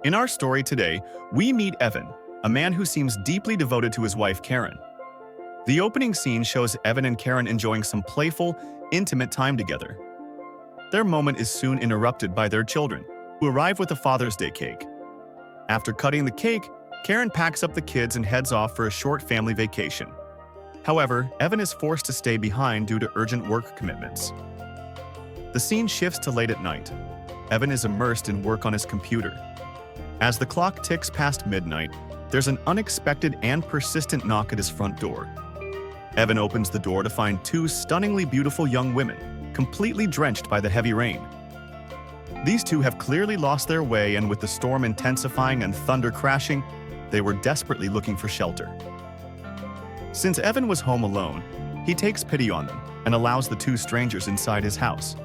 In our story today, we meet Evan, a man who seems deeply devoted to his wife Karen. The opening scene shows Evan and Karen enjoying some playful, intimate time together. Their moment is soon interrupted by their children, who arrive with a Father's Day cake. After cutting the cake, Karen packs up the kids and heads off for a short family vacation. However, Evan is forced to stay behind due to urgent work commitments. The scene shifts to late at night. Evan is immersed in work on his computer. As the clock ticks past midnight, there's an unexpected and persistent knock at his front door. Evan opens the door to find two stunningly beautiful young women, completely drenched by the heavy rain. These two have clearly lost their way, and with the storm intensifying and thunder crashing, they were desperately looking for shelter. Since Evan was home alone, he takes pity on them and allows the two strangers inside his house.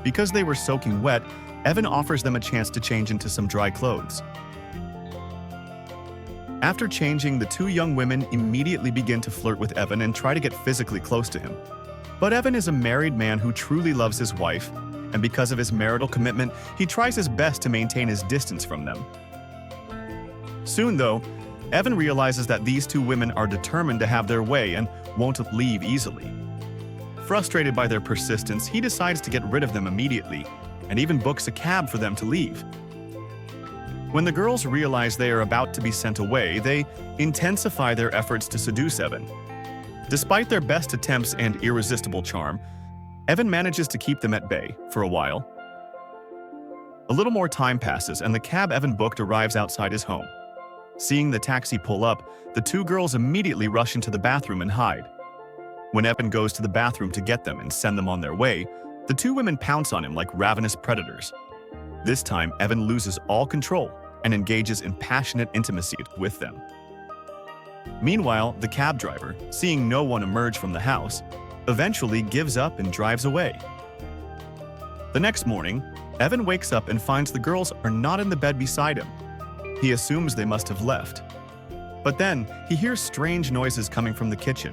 Because they were soaking wet, Evan offers them a chance to change into some dry clothes. After changing, the two young women immediately begin to flirt with Evan and try to get physically close to him. But Evan is a married man who truly loves his wife, and because of his marital commitment, he tries his best to maintain his distance from them. Soon, though, Evan realizes that these two women are determined to have their way and won't leave easily. Frustrated by their persistence, he decides to get rid of them immediately, and even books a cab for them to leave. When the girls realize they are about to be sent away, they intensify their efforts to seduce Evan. Despite their best attempts and irresistible charm, Evan manages to keep them at bay for a while. A little more time passes, and the cab Evan booked arrives outside his home. Seeing the taxi pull up, the two girls immediately rush into the bathroom and hide. When Evan goes to the bathroom to get them and send them on their way, the two women pounce on him like ravenous predators. This time, Evan loses all control and engages in passionate intimacy with them. Meanwhile, the cab driver, seeing no one emerge from the house, eventually gives up and drives away. The next morning, Evan wakes up and finds the girls are not in the bed beside him. He assumes they must have left. But then, he hears strange noises coming from the kitchen.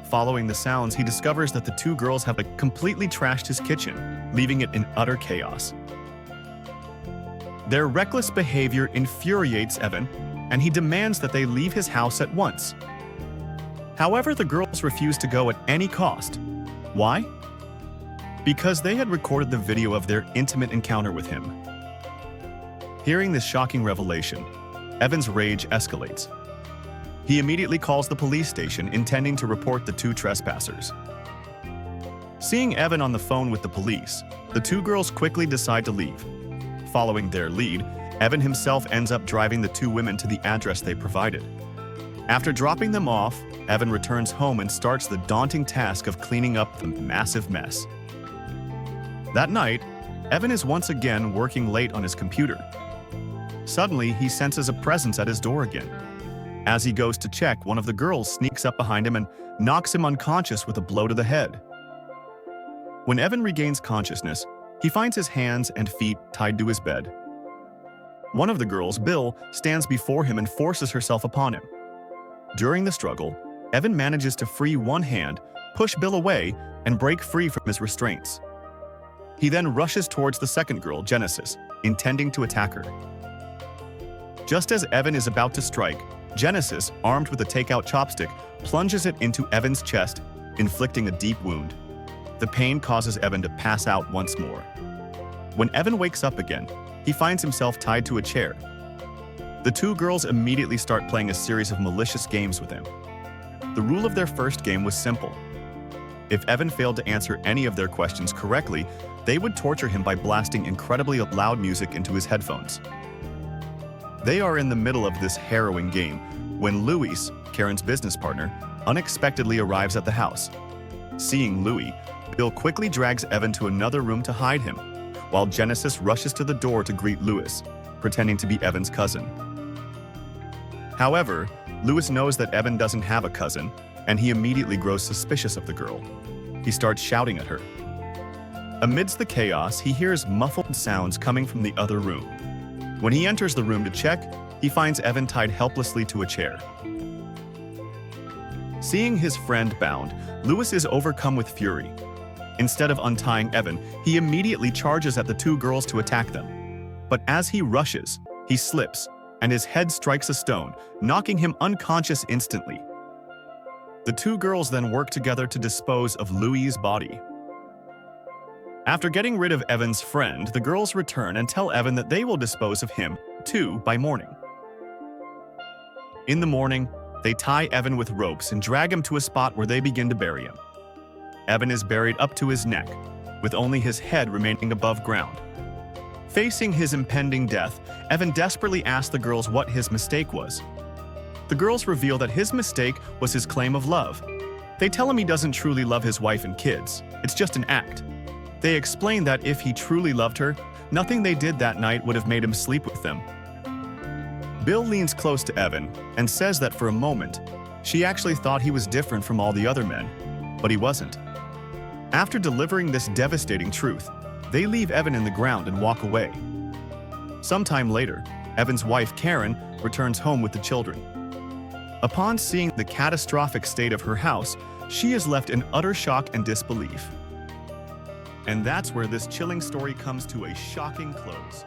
Following the sounds, he discovers that the two girls have completely trashed his kitchen, leaving it in utter chaos. Their reckless behavior infuriates Evan, and he demands that they leave his house at once. However, the girls refuse to go at any cost. Why? Because they had recorded the video of their intimate encounter with him. Hearing this shocking revelation, Evan's rage escalates. He immediately calls the police station, intending to report the two trespassers. Seeing Evan on the phone with the police, the two girls quickly decide to leave. Following their lead, Evan himself ends up driving the two women to the address they provided. After dropping them off, Evan returns home and starts the daunting task of cleaning up the massive mess. That night, Evan is once again working late on his computer. Suddenly, he senses a presence at his door again. As he goes to check, one of the girls sneaks up behind him and knocks him unconscious with a blow to the head. When Evan regains consciousness, he finds his hands and feet tied to his bed. One of the girls, Bill, stands before him and forces herself upon him. During the struggle, Evan manages to free one hand, push Bill away, and break free from his restraints. He then rushes towards the second girl, Genesis, intending to attack her. Just as Evan is about to strike, Genesis, armed with a takeout chopstick, plunges it into Evan's chest, inflicting a deep wound. The pain causes Evan to pass out once more. When Evan wakes up again, he finds himself tied to a chair. The two girls immediately start playing a series of malicious games with him. The rule of their first game was simple. If Evan failed to answer any of their questions correctly, they would torture him by blasting incredibly loud music into his headphones. They are in the middle of this harrowing game when Louis, Karen's business partner, unexpectedly arrives at the house. Seeing Louis, Bill quickly drags Evan to another room to hide him, while Genesis rushes to the door to greet Louis, pretending to be Evan's cousin. However, Louis knows that Evan doesn't have a cousin, and he immediately grows suspicious of the girl. He starts shouting at her. Amidst the chaos, he hears muffled sounds coming from the other room. When he enters the room to check, he finds Evan tied helplessly to a chair. Seeing his friend bound, Louis is overcome with fury. Instead of untying Evan, he immediately charges at the two girls to attack them. But as he rushes, He slips, and his head strikes a stone, knocking him unconscious instantly. The two girls then work together to dispose of Louis's body. After getting rid of Evan's friend, the girls return and tell Evan that they will dispose of him, too, by morning. In the morning, they tie Evan with ropes and drag him to a spot where they begin to bury him. Evan is buried up to his neck, with only his head remaining above ground. Facing his impending death, Evan desperately asks the girls what his mistake was. The girls reveal that his mistake was his claim of love. They tell him he doesn't truly love his wife and kids, it's just an act. They explain that if he truly loved her, nothing they did that night would have made him sleep with them. Bill leans close to Evan and says that for a moment, she actually thought he was different from all the other men, but he wasn't. After delivering this devastating truth, they leave Evan in the ground and walk away. Sometime later, Evan's wife Karen returns home with the children. Upon seeing the catastrophic state of her house, she is left in utter shock and disbelief. And that's where this chilling story comes to a shocking close.